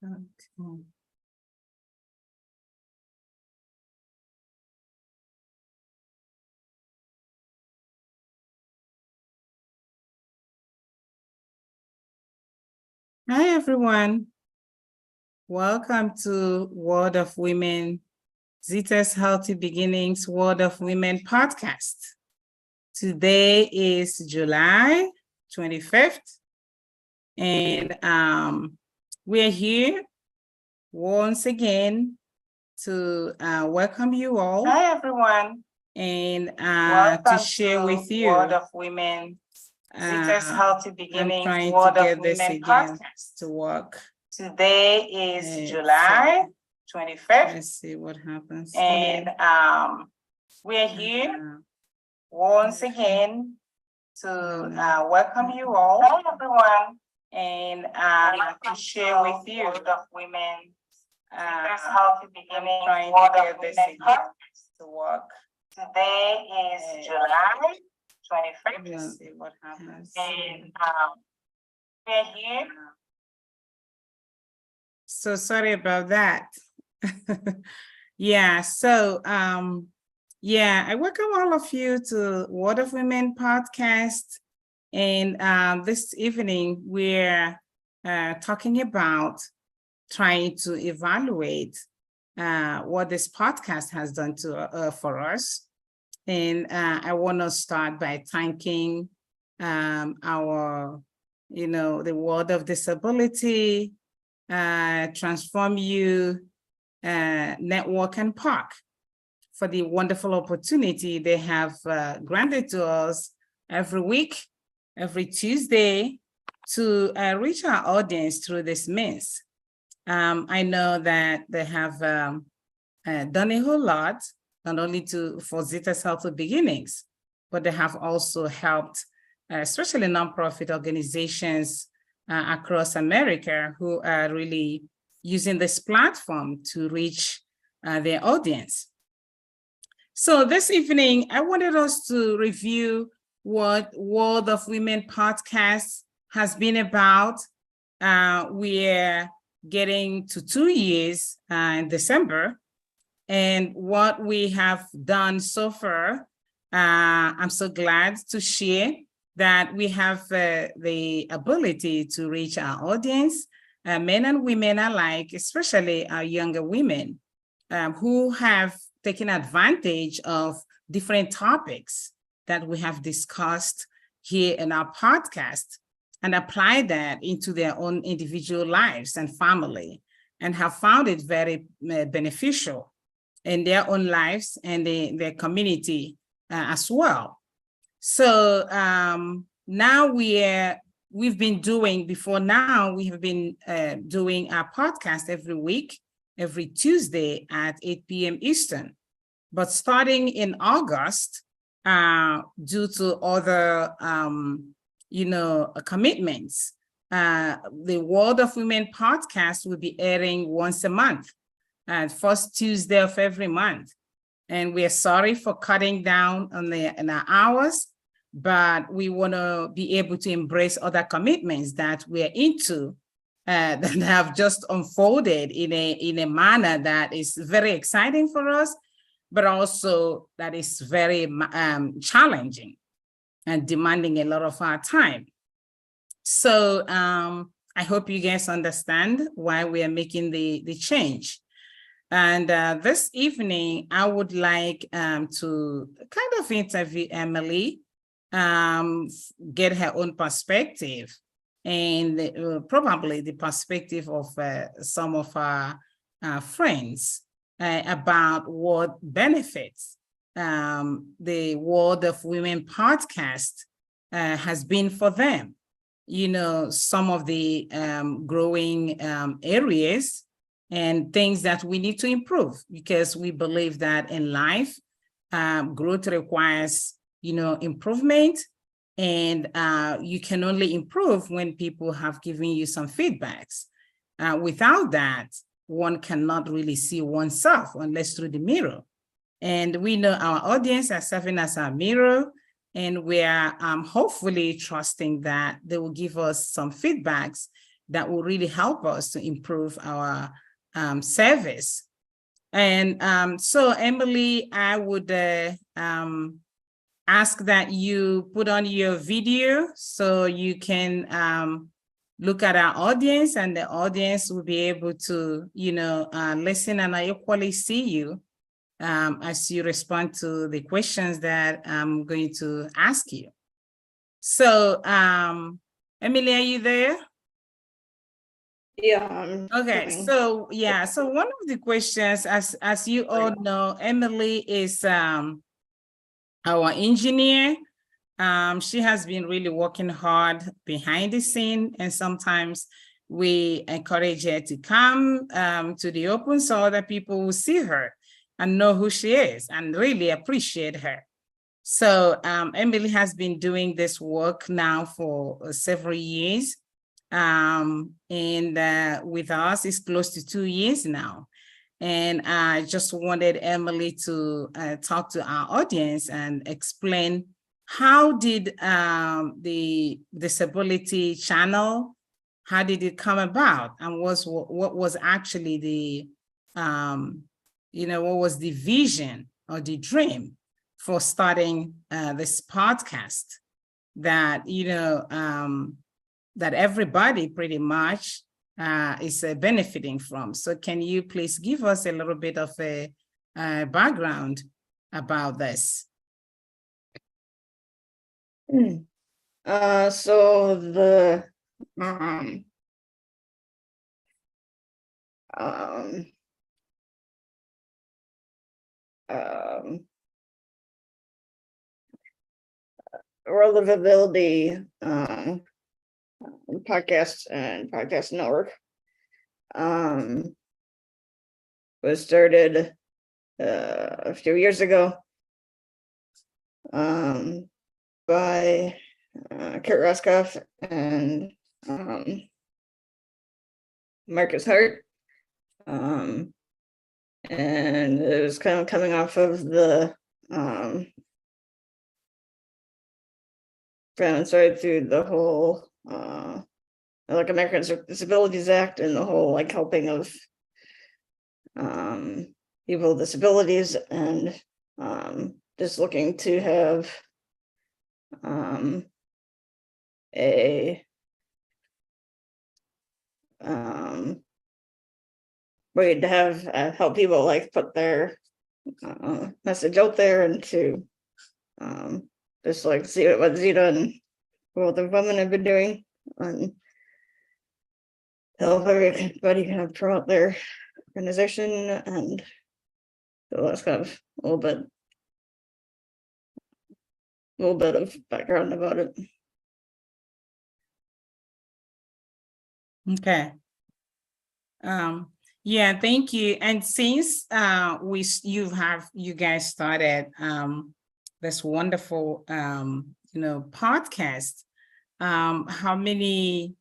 Okay. Hi, everyone. Welcome to World of Women, Zita's Healthy Beginnings World of Women podcast. Today is July 25th, and we're here once again to welcome you all. Hi, everyone. And to share with you World of Women, Zita's Healthy Beginnings World of Women podcast to work. Today is July 25th. Let's see what happens. And we're here once again to welcome you all. Hi, everyone. And to share with you of women healthy beginning trying to get this to work. Today is July 25th. Let's see what happens. And we're here. So sorry about that. Yeah, so I welcome all of you to World of Women podcast. And this evening we're talking about trying to evaluate what this podcast has done to for us. And I want to start by thanking our, the World of Disability, Transform You Network and Park for the wonderful opportunity they have granted to us every week, every Tuesday, to reach our audience through this means. I know that they have done a whole lot, not only for Zita's Healthy Beginnings, but they have also helped, especially nonprofit organizations across America who are really using this platform to reach their audience. So this evening, I wanted us to review what World of Women podcast has been about. We're getting to 2 years in December, and what we have done so far. I'm so glad to share that we have the ability to reach our audience, men and women alike, especially our younger women who have taken advantage of different topics that we have discussed here in our podcast and apply that into their own individual lives and family, and have found it very beneficial in their own lives and their community as well. So now we have been doing our podcast every week, every Tuesday at 8 p.m. Eastern. But starting in August, due to other commitments, the World of Women podcast will be airing once a month, first Tuesday of every month. And we're sorry for cutting down on our hours, but we want to be able to embrace other commitments that we're into that have just unfolded in a manner that is very exciting for us, but also that is very challenging and demanding a lot of our time. So I hope you guys understand why we are making the change. And this evening, I would like to kind of interview Emily, get her own perspective, and probably the perspective of some of our friends about what benefits the World of Women podcast has been for them. Some of the growing areas and things that we need to improve, because we believe that in life, growth requires, improvement, and you can only improve when people have given you some feedbacks. Without that, one cannot really see oneself unless through the mirror. And we know our audience are serving as our mirror, and we are hopefully trusting that they will give us some feedbacks that will really help us to improve our service. And so, Emily, I would ask that you put on your video so you can look at our audience, and the audience will be able to, listen and I equally see you as you respond to the questions that I'm going to ask you. So, Emily, are you there? Yeah. Okay, so yeah, so one of the questions, as you all know, Emily is our engineer. She has been really working hard behind the scene, and sometimes we encourage her to come to the open so that people will see her and know who she is and really appreciate her. So Emily has been doing this work now for several years. And with us, it's close to 2 years now. And I just wanted Emily to talk to our audience and explain how did the Disability Channel, how did it come about, and what was actually the, what was the vision or the dream for starting this podcast that, that everybody pretty much is benefiting from. So can you please give us a little bit of a background about this? So the World of Ability podcast and podcast network was started a few years ago by Kurt Roskoff and Marcus Hart, and it was kind of coming off of the started through the whole like Americans with Disabilities Act and the whole like helping of people with disabilities, and just looking to have a way to have help people like put their message out there, and to just like see what Zita and all the women have been doing, and help everybody kind of promote their organization. And so that's kind of a little bit of background about it. Okay. Yeah, thank you. And since you guys started this wonderful podcast, how many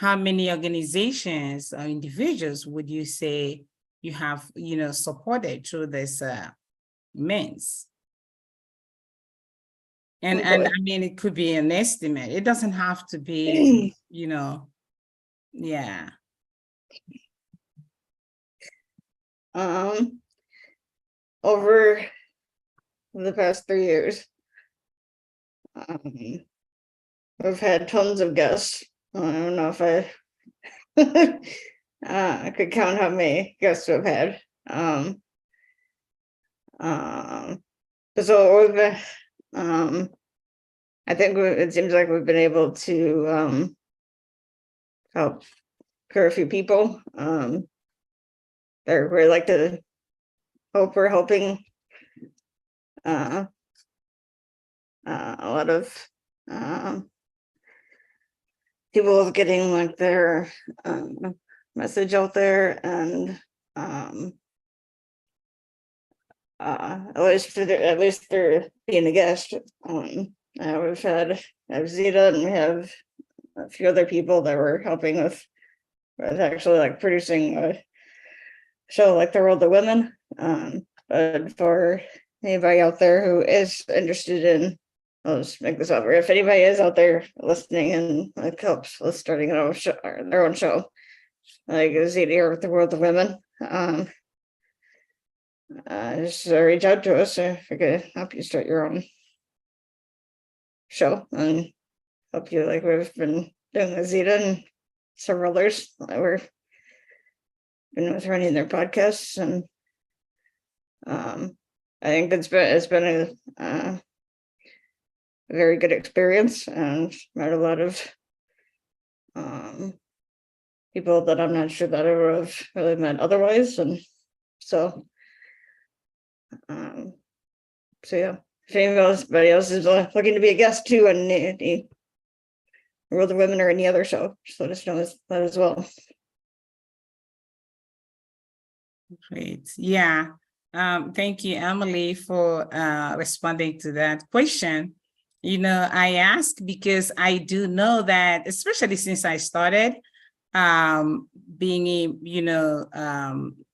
organizations or individuals would you say you have supported through this means? And I mean, it could be an estimate. It doesn't have to be, yeah. Over the past 3 years, we've had tons of guests. I don't know if I could count how many guests we've had. So we've I think it seems like we've been able to help a few people. We like to hope we're helping a lot of people getting like their message out there, and at least they're being a guest. We've had Zita, and we have a few other people that were helping with actually like producing a show like The World of Women. But for anybody out there who is interested in I'll just make this over. If anybody is out there listening and like helps with starting their own show, like Zita here with the World of Women, just reach out to us if we could help you start your own show and help you like we've been doing with Zita and several others that we're been with running their podcasts. And I think it's been a very good experience, and met a lot of people that I'm not sure that I would have really met otherwise. And so yeah, if anybody else is looking to be a guest too, and the World of Women or any other show, just let us know that as well. Great. Yeah. Thank you, Emily, for responding to that question. You know, I ask because I do know that, especially since I started being,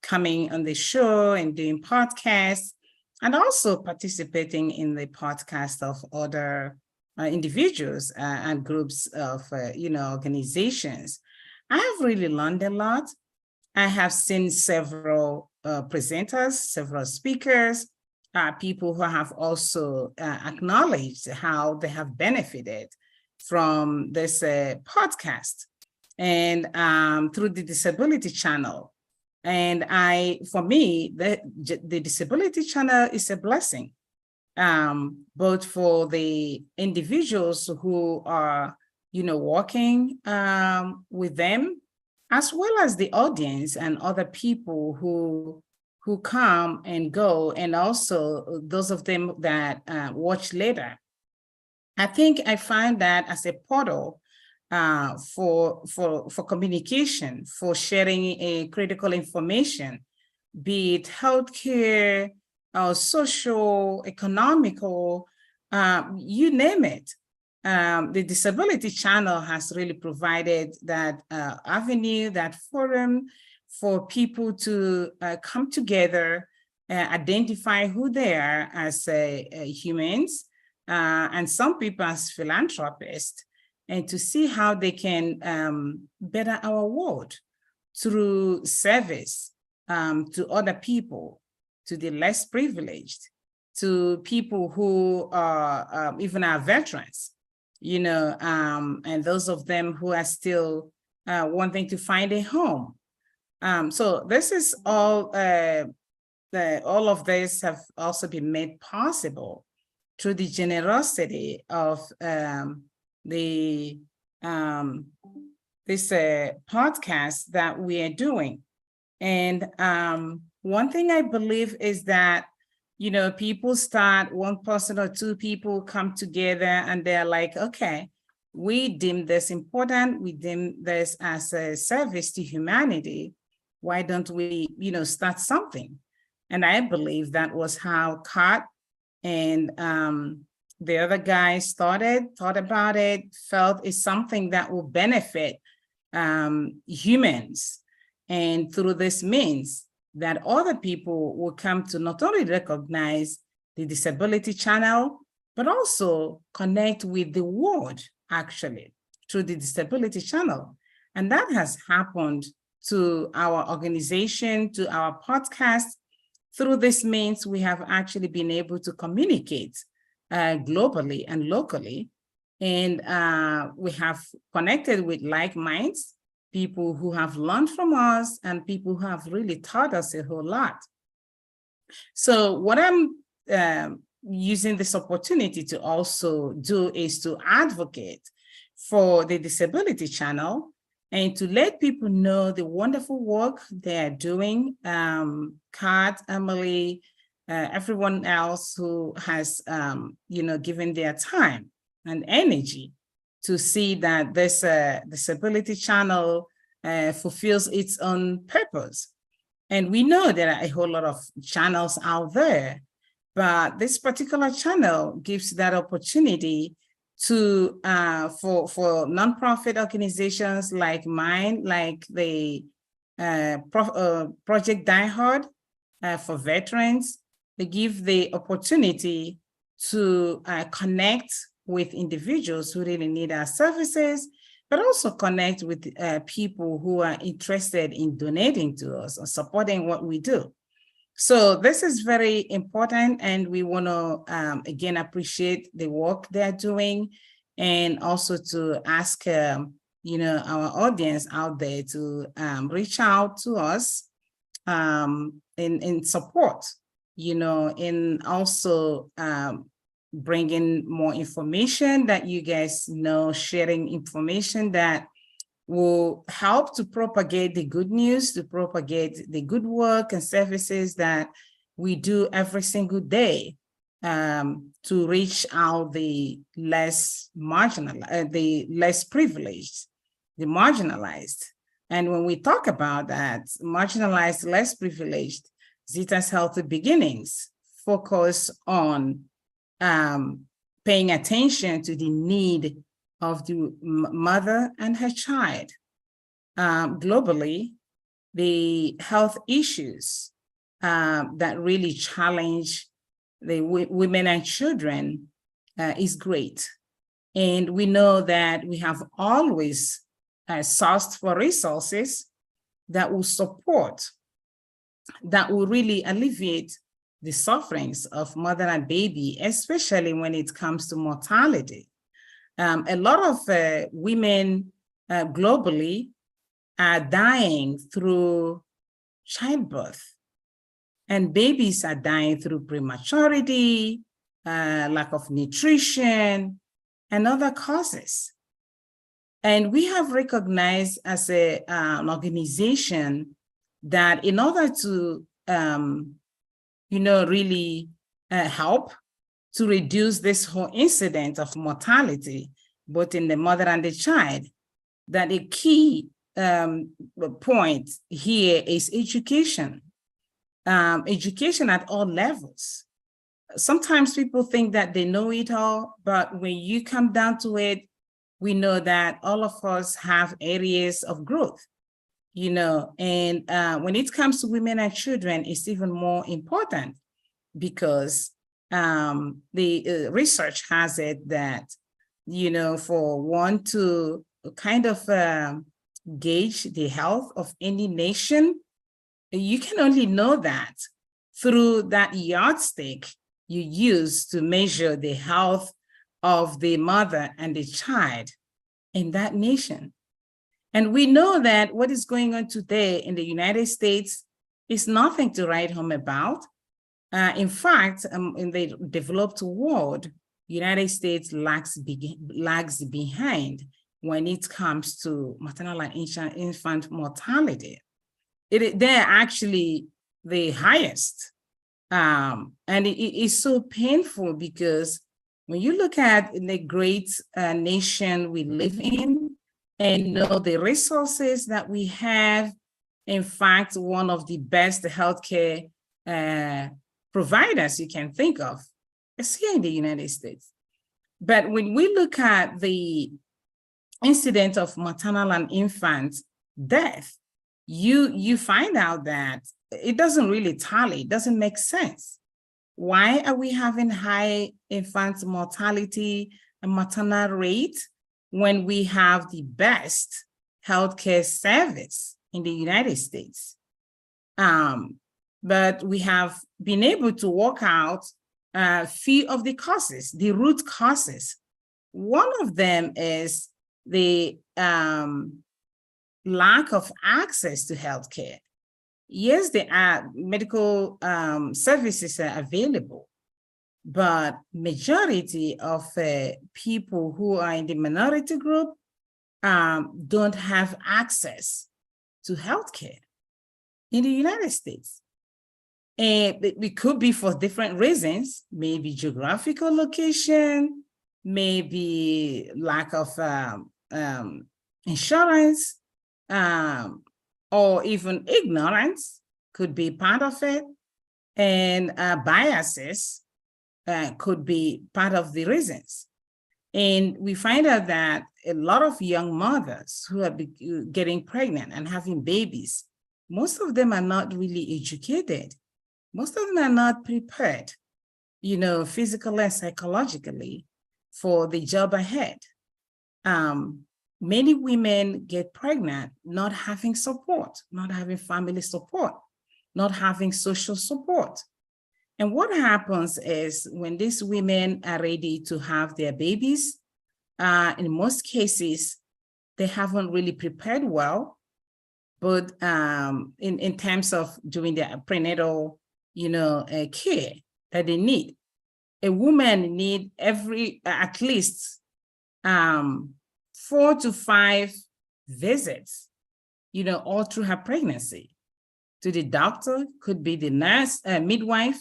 coming on the show and doing podcasts, and also participating in the podcast of other individuals and groups of, organizations. I have really learned a lot. I have seen several presenters, several speakers, people who have also acknowledged how they have benefited from this podcast and through the Disability Channel. And for me, the Disability Channel is a blessing, both for the individuals who are, working with them, as well as the audience and other people who come and go, and also those of them that watch later. I think I find that as a portal for communication, for sharing a critical information, be it healthcare, social, economical, you name it. The Disability Channel has really provided that avenue, that forum for people to come together, identify who they are as humans, and some people as philanthropists, and to see how they can better our world through service to other people, to the less privileged, to people who are even our veterans, and those of them who are still wanting to find a home. So this is all of this have also been made possible through the generosity of this podcast that we are doing. And one thing I believe is that, people start, one person or two people come together and they're like, okay, we deem this important. We deem this as a service to humanity. Why don't we, start something? And I believe that was how Kat and the other guys thought about it, felt it's something that will benefit humans. And through this means that other people will come to not only recognize the Disability Channel, but also connect with the world, actually, through the Disability Channel. And that has happened to our organization, to our podcast. Through this means, we have actually been able to communicate globally and locally. And we have connected with like minds, people who have learned from us, and people who have really taught us a whole lot. So what I'm using this opportunity to also do is to advocate for the Disability Channel and to let people know the wonderful work they're doing. Kat, Emily, everyone else who has, given their time and energy to see that this Disability Channel fulfills its own purpose. And we know there are a whole lot of channels out there, but this particular channel gives that opportunity to for nonprofit organizations like mine, like the Project Die Hard for veterans. They give the opportunity to connect with individuals who really need our services, but also connect with people who are interested in donating to us or supporting what we do. So this is very important, and we want to, again, appreciate the work they're doing, and also to ask, our audience out there to reach out to us in support, and also bringing more information that you guys know, sharing information that will help to propagate the good news, to propagate the good work and services that we do every single day to reach out the less marginalized, the less privileged, the marginalized. And when we talk about that, marginalized, less privileged, Zita's Healthy Beginnings focus on paying attention to the need of the mother and her child. Globally, the health issues that really challenge the women and children is great. And we know that we have always sourced for resources that will support, that will really alleviate the sufferings of mother and baby, especially when it comes to mortality. A lot of women globally are dying through childbirth, and babies are dying through prematurity, lack of nutrition, and other causes. And we have recognized as an organization that in order to really help to reduce this whole incident of mortality, both in the mother and the child, that a key point here is education. Education at all levels. Sometimes people think that they know it all, but when you come down to it, we know that all of us have areas of growth. And when it comes to women and children, it's even more important because the research has it that, for one to kind of gauge the health of any nation, you can only know that through that yardstick you use to measure the health of the mother and the child in that nation. And we know that what is going on today in the United States is nothing to write home about. In fact, in the developed world, United States lags behind when it comes to maternal and infant mortality. They're actually the highest. And it is so painful because when you look at the great nation we live in, and know the resources that we have, in fact, one of the best healthcare providers you can think of is here in the United States. But when we look at the incident of maternal and infant death, you find out that it doesn't really tally, it doesn't make sense. Why are we having high infant mortality and maternal rate when we have the best healthcare service in the United States? But we have been able to work out a few of the causes, the root causes. One of them is the lack of access to healthcare. Yes, there are medical services are available, but majority of people who are in the minority group don't have access to healthcare in the United States. And it could be for different reasons, maybe geographical location, maybe lack of insurance, or even ignorance could be part of it, and biases could be part of the reasons. And we find out that a lot of young mothers who are getting pregnant and having babies, most of them are not really educated. Most of them are not prepared. physically and psychologically for the job ahead. Many women get pregnant not having support, not having family support, not having social support. And what happens is when these women are ready to have their babies, in most cases, they haven't really prepared well, but in terms of doing their prenatal, care that they need. A woman need at least 4 to 5 visits, all through her pregnancy, to the doctor, could be the nurse, midwife,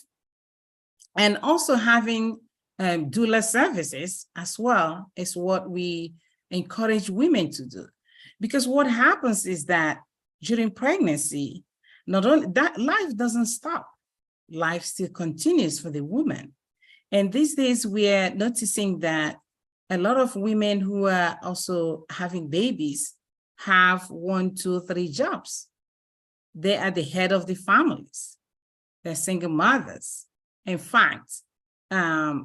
and also having doula services as well is what we encourage women to do. Because what happens is that during pregnancy, not only that, life doesn't stop, life still continues for the woman. And these days we are noticing that a lot of women who are also having babies have 1, 2, 3 jobs. They are the head of the families. They're single mothers. In fact,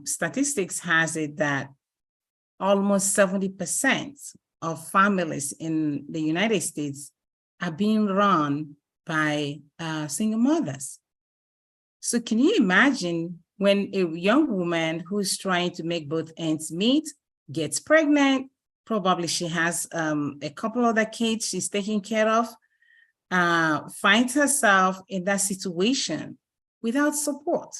statistics has it that almost 70% of families in the United States are being run by single mothers. So can you imagine when a young woman who's trying to make both ends meet gets pregnant, probably she has a couple other kids she's taking care of, finds herself in that situation without support?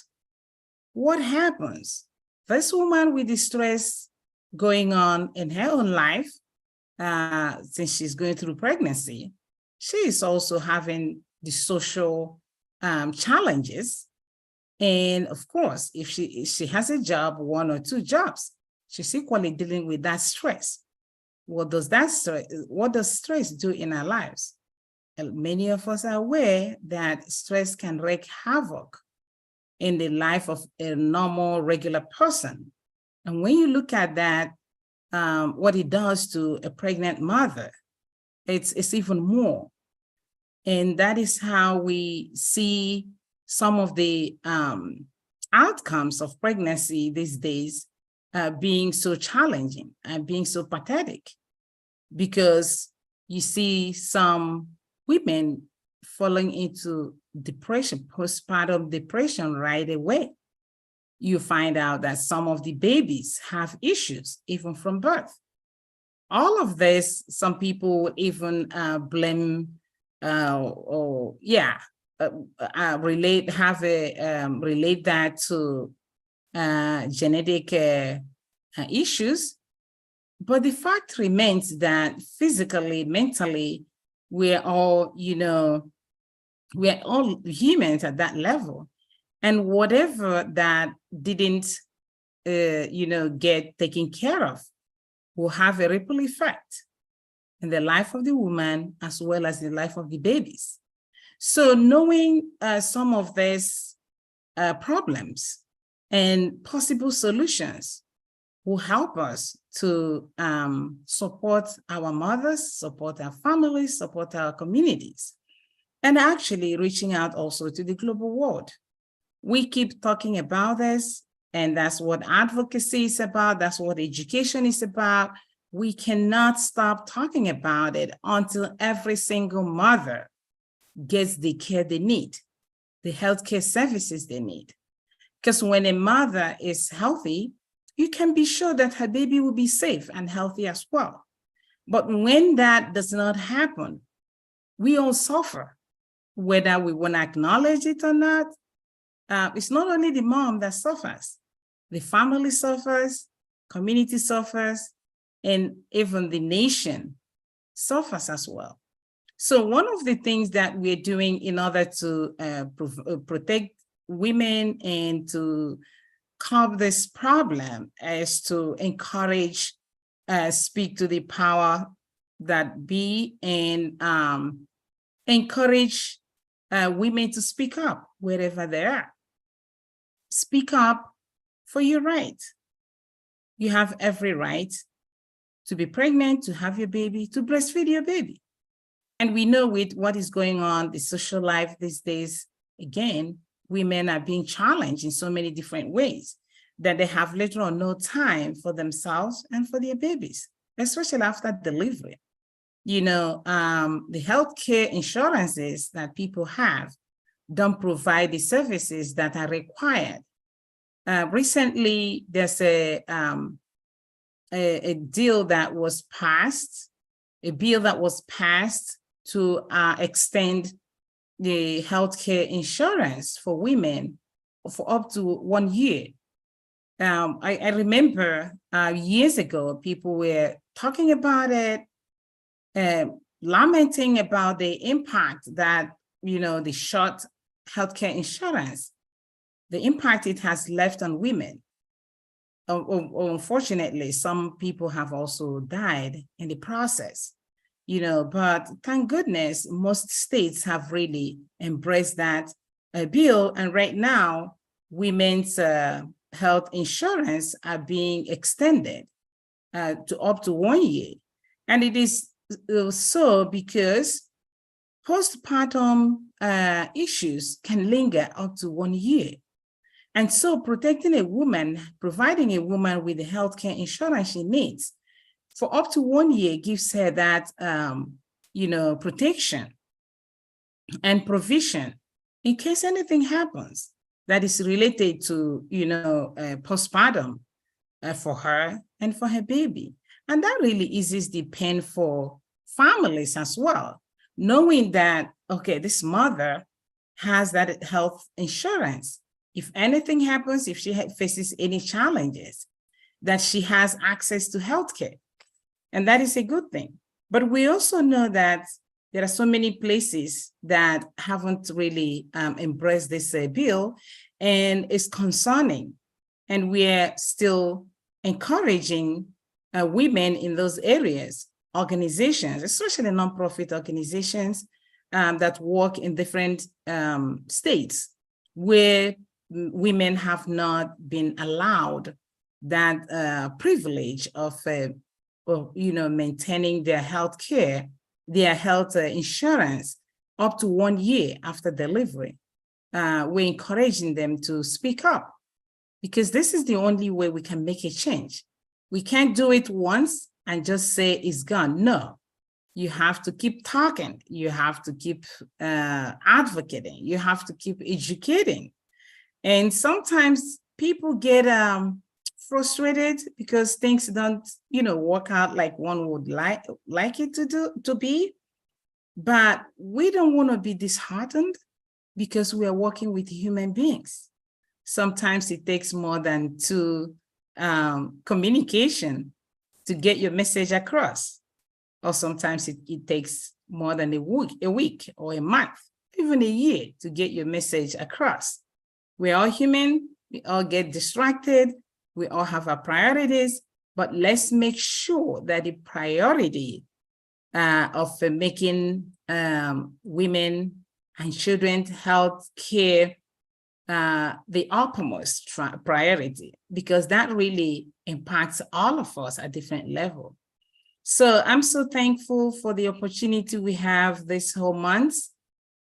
What happens? This woman with the stress going on in her own life, since she's going through pregnancy, she is also having the social challenges. And of course, if she has a job, 1 or 2 jobs, she's equally dealing with that stress. What does stress do in our lives? Many of us are aware that stress can wreak havoc in the life of a normal, regular person. And when you look at that, what it does to a pregnant mother, it's even more. And that is how we see some of the outcomes of pregnancy these days being so challenging and being so pathetic, because you see some women falling into depression, postpartum depression right away. You find out that some of the babies have issues even from birth. All of this, some people even blame relate that to genetic issues. But the fact remains that physically, mentally, we're all humans at that level. And whatever that didn't, get taken care of will have a ripple effect in the life of the woman as well as the life of the babies. So knowing some of these problems and possible solutions will help us to support our mothers, support our families, support our communities, and actually reaching out also to the global world. We keep talking about this, and that's what advocacy is about. That's what education is about. We cannot stop talking about it until every single mother gets the care they need, the healthcare services they need. Because when a mother is healthy, you can be sure that her baby will be safe and healthy as well. But when that does not happen, we all suffer, whether we want to acknowledge it or not. It's not only the mom that suffers, the family suffers, community suffers, and even the nation suffers as well. So one of the things that we're doing in order to protect women and to curb this problem is to encourage, speak to the power that be, and encourage women to speak up wherever they are. Speak up for your right. You have every right to be pregnant, to have your baby, to breastfeed your baby. And we know with what is going on, the social life these days, again, women are being challenged in so many different ways that they have little or no time for themselves and for their babies, especially after delivery. The healthcare insurances that people have don't provide the services that are required. Recently, there's a deal that was passed, a bill that was passed to extend the healthcare insurance for women for up to 1 year. I remember years ago, people were talking about it, lamenting about the impact that, the short healthcare insurance, the impact it has left on women. Unfortunately, some people have also died in the process, but thank goodness most states have really embraced that bill. And right now, women's health insurance are being extended to up to 1 year. And it is so because postpartum issues can linger up to 1 year. And so protecting a woman, providing a woman with the healthcare insurance she needs for up to 1 year gives her that, protection and provision in case anything happens that is related to, postpartum for her and for her baby. And that really eases the pain for families as well, knowing that, okay, this mother has that health insurance. If anything happens, if she faces any challenges, that she has access to healthcare. And that is a good thing. But we also know that there are so many places that haven't really embraced this bill, and it's concerning. And we're still encouraging women in those areas, organizations, especially nonprofit organizations that work in different states where women have not been allowed that privilege of maintaining their health care, their health insurance up to 1 year after delivery. We're encouraging them to speak up, because this is the only way we can make a change. We can't do it once and just say it's gone. No, you have to keep talking. You have to keep advocating. You have to keep educating. And sometimes people get frustrated because things don't, work out like one would like it to be. But we don't want to be disheartened, because we are working with human beings. Sometimes it takes more than two communication to get your message across. Or sometimes it takes more than a week or a month, even a year to get your message across. We're all human, we all get distracted, we all have our priorities, but let's make sure that the priority of making women and children's health care the uppermost priority, because that really impacts all of us at different levels. So I'm so thankful for the opportunity we have this whole month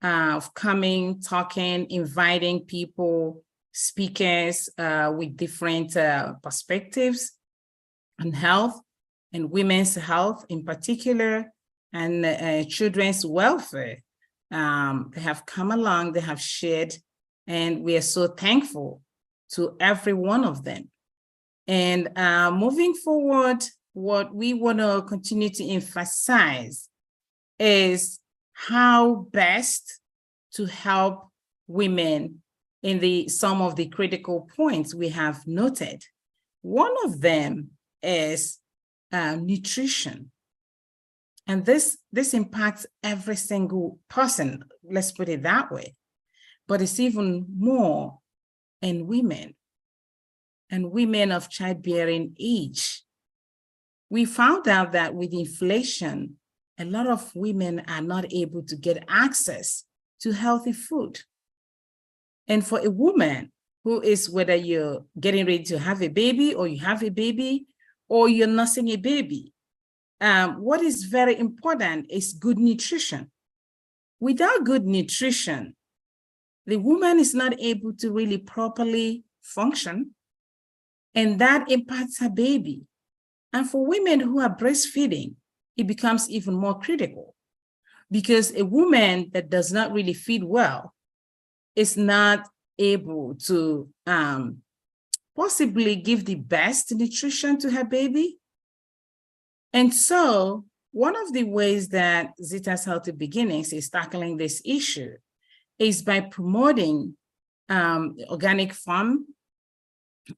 of coming, talking, inviting people, speakers with different perspectives on health and women's health in particular, and children's welfare. They have come along, they have shared, and we are so thankful to every one of them. And moving forward, what we want to continue to emphasize is how best to help women in some of the critical points we have noted. One of them is nutrition. And this impacts every single person, let's put it that way. But it's even more in women and women of childbearing age. We found out that with inflation, a lot of women are not able to get access to healthy food. And for a woman who is, whether you're getting ready to have a baby or you have a baby or you're nursing a baby, what is very important is good nutrition. Without good nutrition, the woman is not able to really properly function, and that impacts her baby. And for women who are breastfeeding, it becomes even more critical, because a woman that does not really feed well is not able to possibly give the best nutrition to her baby. And so one of the ways that Zita's Healthy Beginnings is tackling this issue is by promoting organic farm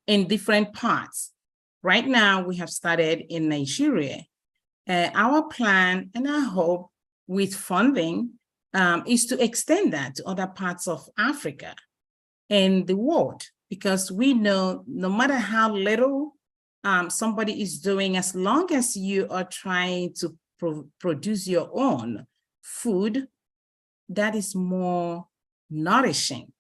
in different parts. Right now, we have started in Nigeria. Our plan and our hope with funding is to extend that to other parts of Africa and the world, because we know no matter how little somebody is doing, as long as you are trying to produce your own food, that is more nourishing.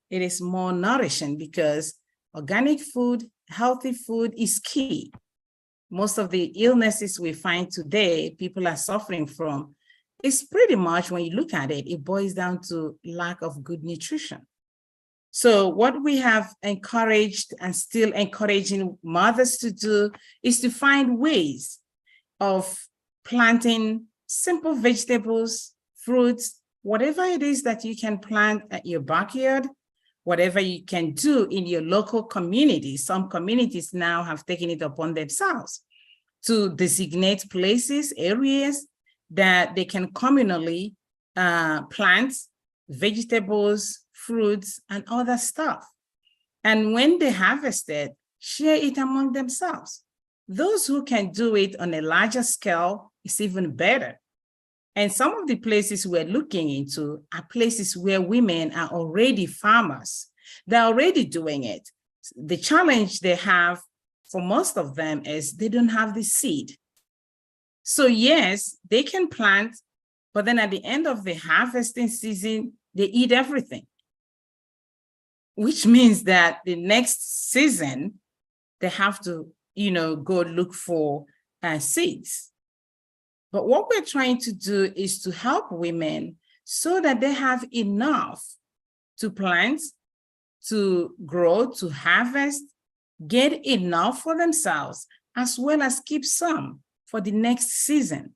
It is more nourishing because organic food, healthy food is key. Most of the illnesses we find today, people are suffering from, is pretty much, when you look at it, it boils down to lack of good nutrition. So what we have encouraged and still encouraging mothers to do is to find ways of planting simple vegetables, fruits, whatever it is that you can plant at your backyard, whatever you can do in your local community. Some communities now have taken it upon themselves to designate places, areas that they can communally plant vegetables, fruits, and other stuff. And when they harvest it, share it among themselves. Those who can do it on a larger scale is even better. And some of the places we're looking into are places where women are already farmers. They're already doing it. The challenge they have for most of them is they don't have the seed. So yes, they can plant, but then at the end of the harvesting season, they eat everything, which means that the next season, they have to, go look for seeds. But what we're trying to do is to help women so that they have enough to plant, to grow, to harvest, get enough for themselves, as well as keep some for the next season.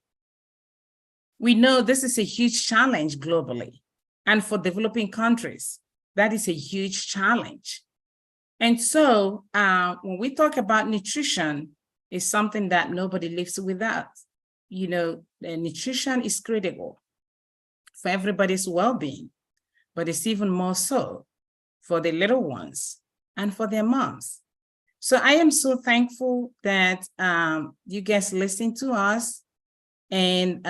We know this is a huge challenge globally, and for developing countries, that is a huge challenge. And so when we talk about nutrition, it's something that nobody lives without. The nutrition is critical for everybody's well-being, but it's even more so for the little ones and for their moms. So I am so thankful that you guys listen to us and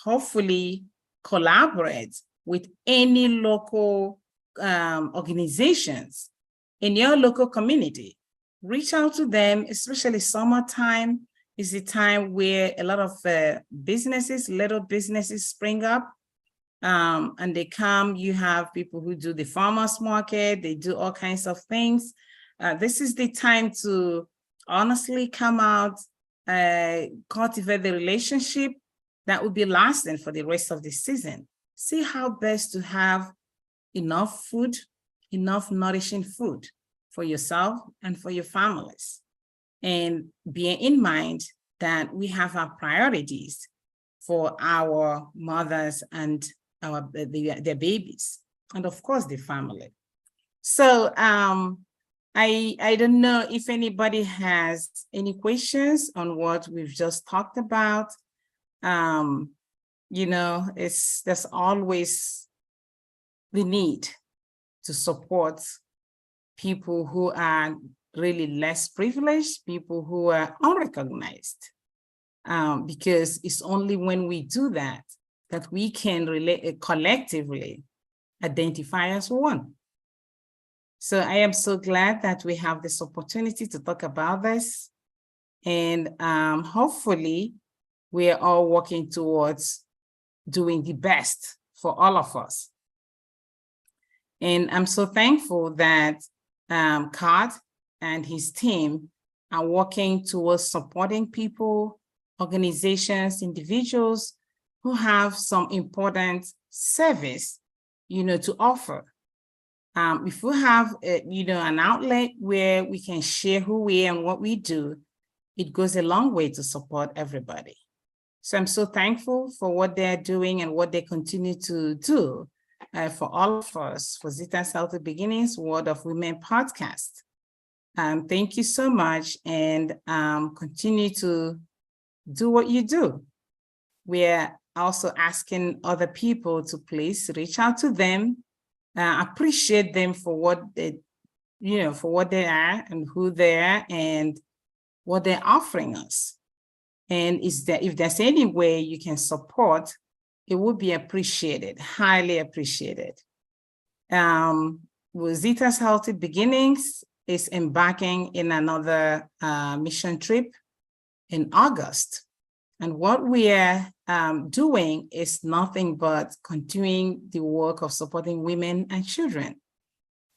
hopefully collaborate with any local organizations in your local community. Reach out to them, especially summertime is the time where a lot of little businesses spring up. And they come, you have people who do the farmers market, they do all kinds of things. This is the time to honestly come out, cultivate the relationship that will be lasting for the rest of the season. See how best to have enough food, enough nourishing food for yourself and for your families. And bear in mind that we have our priorities for our mothers and their babies, and of course the family. So I don't know if anybody has any questions on what we've just talked about. There's always the need to support people who are really less privileged, people who are unrecognized, because it's only when we do that that we can collectively identify as one. So I am so glad that we have this opportunity to talk about this. And hopefully we are all working towards doing the best for all of us. And I'm so thankful that Card and his team are working towards supporting people, organizations, individuals who have some important service, to offer. If we have, an outlet where we can share who we are and what we do, it goes a long way to support everybody. So I'm so thankful for what they're doing and what they continue to do for all of us, for Zita's Healthy Beginnings, Word of Women podcast. Thank you so much, and continue to do what you do. We're also asking other people to please reach out to them, appreciate them for what they, for what they are and who they are and what they're offering us. And if there's any way you can support, it would be appreciated, highly appreciated. Zita's Healthy Beginnings is embarking in another mission trip in August. And what we are doing is nothing but continuing the work of supporting women and children.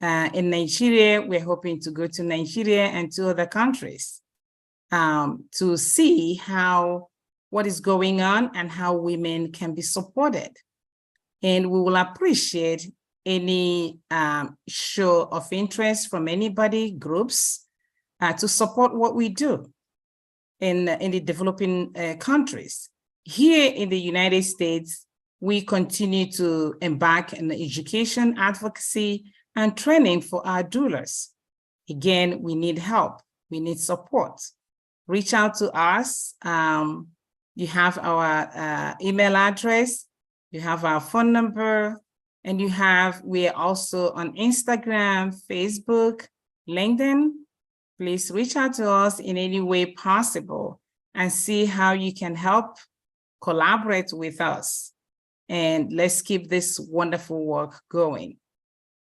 In Nigeria, we're hoping to go to Nigeria and to other countries to see what is going on and how women can be supported. And we will appreciate any show of interest from anybody, groups, to support what we do in the developing countries. Here in the United States, we continue to embark on education, advocacy, and training for our doulas. Again, we need help. We need support. Reach out to us. You have our email address. You have our phone number. And we are also on Instagram, Facebook, LinkedIn. Please reach out to us in any way possible and see how you can help collaborate with us. And let's keep this wonderful work going.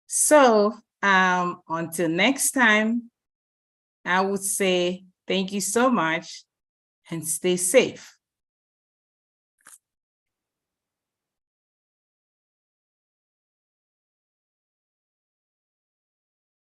So until next time, I would say thank you so much and stay safe.